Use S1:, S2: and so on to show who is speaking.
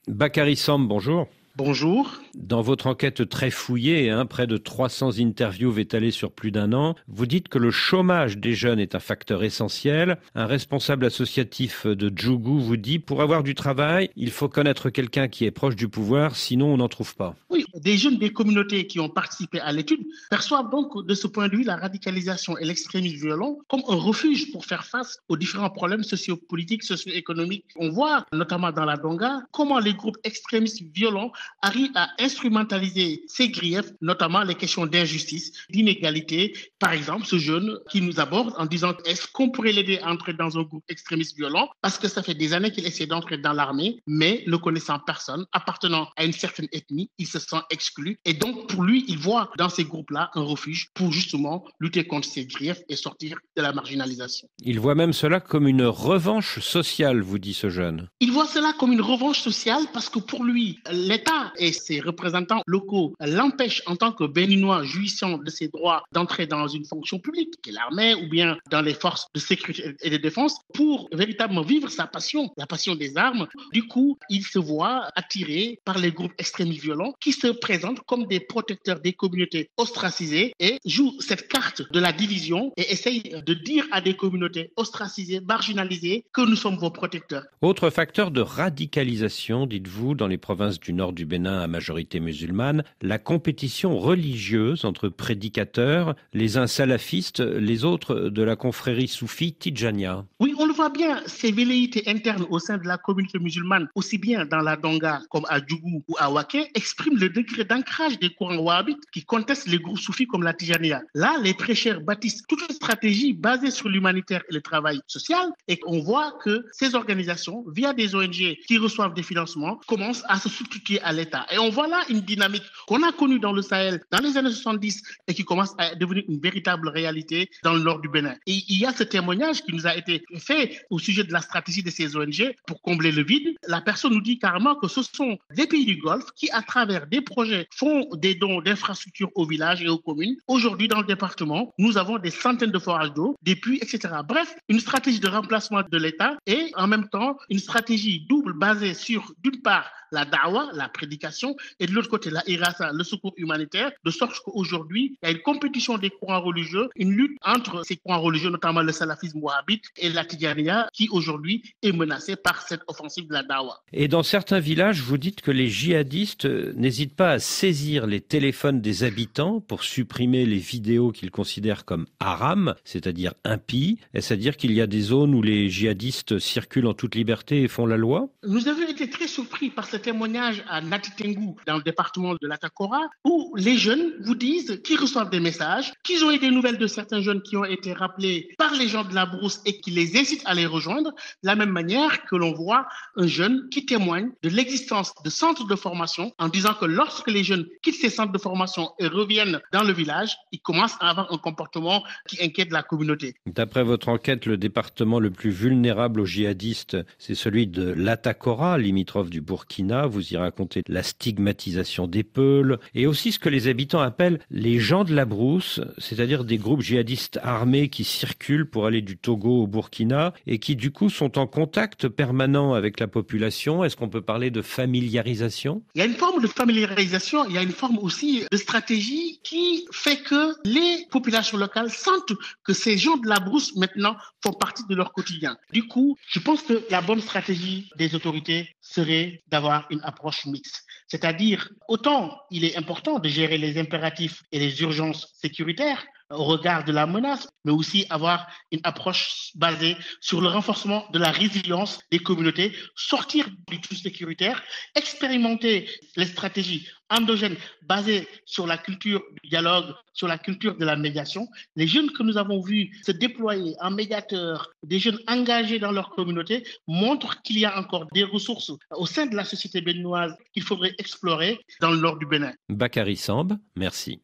S1: Bakary Samb, bonjour.
S2: Bonjour.
S1: Dans votre enquête très fouillée, près de 300 interviews étalées sur plus d'un an, vous dites que le chômage des jeunes est un facteur essentiel. Un responsable associatif de Djougou vous dit, pour avoir du travail, il faut connaître quelqu'un qui est proche du pouvoir, sinon on n'en trouve pas.
S2: Oui, des jeunes des communautés qui ont participé à l'étude perçoivent donc de ce point de vue la radicalisation et l'extrémisme violent comme un refuge pour faire face aux différents problèmes sociopolitiques, socio-économiques. On voit notamment dans la Donga comment les groupes extrémistes violents arrivent à instrumentaliser ces griefs, notamment les questions d'injustice, d'inégalité. Par exemple, ce jeune qui nous aborde en disant est-ce qu'on pourrait l'aider à entrer dans un groupe extrémiste violent parce que ça fait des années qu'il essaie d'entrer dans l'armée, mais ne connaissant personne, appartenant à une certaine ethnie, il se sent exclu. Et donc, pour lui, il voit dans ces groupes-là un refuge pour justement lutter contre ces griefs et sortir de la marginalisation.
S1: Il voit même cela comme une revanche sociale, vous dit ce jeune.
S2: Il voit cela comme une revanche sociale parce que pour lui, l'État et ses représentants locaux l'empêchent en tant que Béninois jouissant de ses droits d'entrer dans une fonction publique, qui est l'armée ou bien dans les forces de sécurité et de défense, pour véritablement vivre sa passion, la passion des armes. Du coup, il se voit attiré par les groupes extrémistes violents qui se présentent comme des protecteurs des communautés ostracisées et jouent cette carte de la division et essayent de dire à des communautés ostracisées, marginalisées, que nous sommes vos protecteurs.
S1: Autre facteur de radicalisation, dites-vous, dans les provinces du nord du Bénin à majorité musulmane, la compétition religieuse entre prédicateurs, les uns salafistes, les autres de la confrérie soufie Tidjania.
S2: Oui, on le voit bien, ces velléités internes au sein de la communauté musulmane, aussi bien dans la Donga comme à Djougou ou à Waké, expriment le degré d'ancrage des courants wahhabites qui contestent les groupes soufis comme la Tidjania. Là, les prêcheurs bâtissent toute une stratégie basée sur l'humanitaire et le travail social et on voit que ces organisations, via des ONG qui reçoivent des financements, commencent à se substituer à l'État. Et on voit là une dynamique qu'on a connue dans le Sahel dans les années 70 et qui commence à devenir une véritable réalité dans le nord du Bénin. Et il y a ce témoignage qui nous a été fait au sujet de la stratégie de ces ONG pour combler le vide. La personne nous dit carrément que ce sont des pays du Golfe qui, à travers des projets, font des dons d'infrastructures aux villages et aux communes. Aujourd'hui, dans le département, nous avons des centaines de forages d'eau, des puits, etc. Bref, une stratégie de remplacement de l'État et en même temps une stratégie double basée sur, d'une part, la dawa, la prédication, et de l'autre côté, la irasa, le secours humanitaire, de sorte qu'aujourd'hui, il y a une compétition des courants religieux, une lutte entre ces courants religieux, notamment le salafisme wahhabite et la Tidjania, qui aujourd'hui est menacée par cette offensive de la dawa.
S1: Et dans certains villages, vous dites que les djihadistes n'hésitent pas à saisir les téléphones des habitants pour supprimer les vidéos qu'ils considèrent comme haram, c'est-à-dire impies. Est-ce à dire qu'il y a des zones où les djihadistes circulent en toute liberté et font la loi?
S2: Nous avons été très surpris par ce témoignage à Natitengu, dans le département de l'Atakora, où les jeunes vous disent qu'ils reçoivent des messages, qu'ils ont eu des nouvelles de certains jeunes qui ont été rappelés par les gens de la brousse et qui les incitent à les rejoindre, de la même manière que l'on voit un jeune qui témoigne de l'existence de centres de formation en disant que lorsque les jeunes quittent ces centres de formation et reviennent dans le village, ils commencent à avoir un comportement qui inquiète la communauté.
S1: D'après votre enquête, le département le plus vulnérable aux djihadistes, c'est celui de l'Atakora, limitrophe du Burkina. Vous y racontez la stigmatisation des Peuls et aussi ce que les habitants appellent les gens de la brousse, c'est-à-dire des groupes djihadistes armés qui circulent pour aller du Togo au Burkina et qui du coup sont en contact permanent avec la population. Est-ce qu'on peut parler de familiarisation?
S2: Il y a une forme de familiarisation, il y a une forme aussi de stratégie qui fait que les populations locales sentent que ces gens de la brousse maintenant font partie de leur quotidien. Du coup, je pense que la bonne stratégie des autorités serait d'avoir une approche mixte. C'est-à-dire, autant il est important de gérer les impératifs et les urgences sécuritaires au regard de la menace, mais aussi avoir une approche basée sur le renforcement de la résilience des communautés, sortir du tout sécuritaire, expérimenter les stratégies endogènes basées sur la culture du dialogue, sur la culture de la médiation. Les jeunes que nous avons vus se déployer en médiateurs, des jeunes engagés dans leur communauté, montrent qu'il y a encore des ressources au sein de la société béninoise qu'il faudrait explorer dans le nord du Bénin.
S1: Bakary Samb, merci.